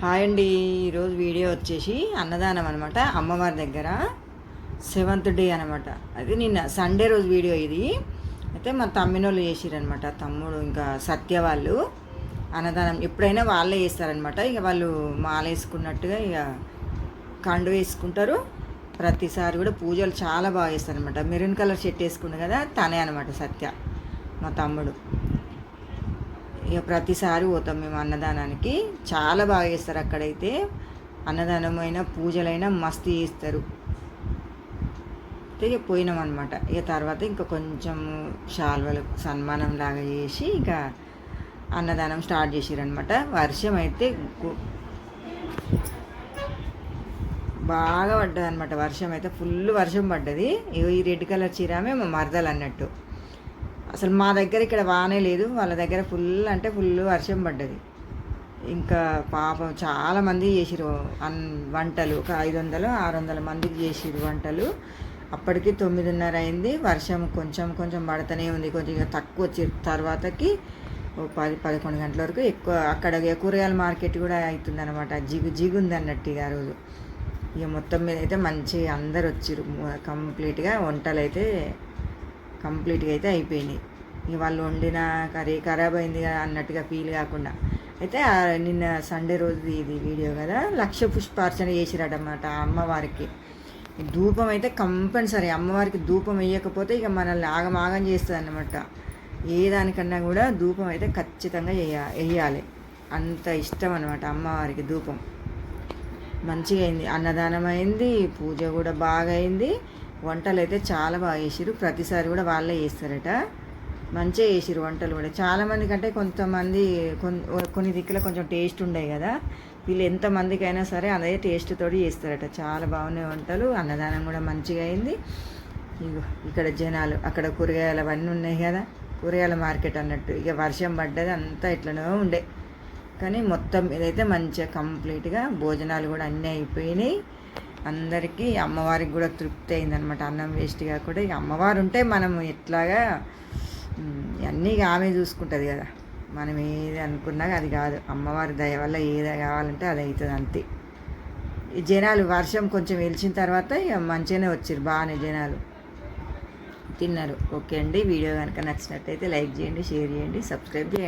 Hi అండి. ఈరోజు video వచ్చేసి అన్నదానం అనమాట. అమ్మవారి దగ్గర 7th డే అనమాట. అది నిన్న సండే రోజు వీడియో ఇది. అయితే మా తమ్మినోళ్ళు చేసిరనమాట, తమ్ముడు ఇంకా సత్య వాళ్ళు. అన్నదానం ఎప్పుడైనా వాళ్ళే చేస్తారనమాట. ఇక వాళ్ళు మాల వేసుకున్నట్టుగా ఇక కండు వేసుకుంటారు. ప్రతిసారి కూడా పూజలు చాలా బాగా చేస్తారనమాట. మెరూన్ కలర్ షర్ట్ వేసుకుండు కదా, తనే అనమాట సత్య మా తమ్ముడు. ఇక ప్రతిసారి పోతాం మేము అన్నదానానికి. చాలా బాగా చేస్తారు అక్కడైతే. అన్నదానమైన పూజలైనా మస్తు చేస్తారు. ఇక పోయినాం అనమాట. ఇక తర్వాత ఇంకా కొంచెం శాల్వలకు సన్మానం లాగా చేసి ఇక అన్నదానం స్టార్ట్ చేసిరనమాట. వర్షం అయితే బాగా పడ్డది అనమాట. వర్షం అయితే ఫుల్ వర్షం పడ్డది. ఈ రెడ్ కలర్ చీరామే మా మరదలు అన్నట్టు. అసలు మా దగ్గర ఇక్కడ వానే లేదు, వాళ్ళ దగ్గర ఫుల్ అంటే ఫుల్ వర్షం పడ్డది. ఇంకా పాపం చాలామంది చేసిరు వంటలు. ఒక 500-600 మందికి చేసిరు వంటలు. అప్పటికి 9:30 అయింది. వర్షం కొంచెం కొంచెం పడుతూనే ఉంది. కొంచెం తక్కువ వచ్చి తర్వాతకి 10-11 గంటల వరకు ఎక్కువ. అక్కడ కూరగాయల మార్కెట్ కూడా అవుతుంది అనమాట. జిగు ఉంది అన్నట్టు ఇక ఆ రోజు. ఇక మొత్తం మీద అయితే మంచి అందరు వచ్చిరు. కంప్లీట్గా వంటలు అయితే కంప్లీట్గా అయితే అయిపోయినాయి. ఇక వాళ్ళు వండిన కర్రీ ఖరాబ్ అయింది కదా అన్నట్టుగా ఫీల్ కాకుండా అయితే నిన్న సండే రోజు ఇది వీడియో కదా, 1,00,000 పుష్పార్చన చేసిరటమాట అమ్మవారికి. ధూపం అయితే కంపల్సరీ. అమ్మవారికి ధూపం వేయకపోతే ఇక మనల్ని ఆగమాగం చేస్తుంది అన్నమాట. ఏ దానికన్నా కూడా ధూపం అయితే ఖచ్చితంగా వేయాలి. అంత ఇష్టం అనమాట అమ్మవారికి ధూపం. మంచిగా అయింది. అన్నదానం అయింది, పూజ కూడా బాగా అయింది. వంటలు అయితే చాలా బాగా చేసిరు. ప్రతిసారి కూడా వాళ్ళే చేస్తారట. మంచిగా చేసిరు వంటలు కూడా. చాలామంది కంటే కొంతమంది కొన్ని దిక్కులో కొంచెం టేస్ట్ ఉండేవి కదా, వీళ్ళు ఎంతమందికైనా సరే అదే టేస్ట్ తోటి చేస్తారట. చాలా బాగున్నాయి వంటలు. అన్నదానం కూడా మంచిగా అయింది. ఇగో ఇక్కడ జనాలు, అక్కడ కూరగాయలు అవన్నీ ఉన్నాయి కదా, కూరగాయల మార్కెట్ అన్నట్టు. ఇక వర్షం పడ్డది అంతా ఇట్లనే ఉండే. కానీ మొత్తం ఇదైతే మంచిగా కంప్లీట్గా భోజనాలు కూడా అన్నీ అయిపోయినాయి. అందరికీ అమ్మవారికి కూడా తృప్తి అయిందనమాట. అన్నం వేస్ట్ కాకుండా ఇక అమ్మవారు ఉంటే మనం ఎట్లాగా అన్నీ ఆమె చూసుకుంటుంది కదా. మనం ఏది అనుకున్నా అది కాదు, అమ్మవారి దయ వల్ల ఏది కావాలంటే అది అవుతుంది అంతే. ఈ జనాలు వర్షం కొంచెం వెలిచిన తర్వాత ఇక మంచిగానే వచ్చారు, బాగానే జనాలు తిన్నారు. ఓకే అండి. వీడియో కనుక నచ్చినట్టయితే లైక్ చేయండి, షేర్ చేయండి, సబ్స్క్రైబ్ చేయండి.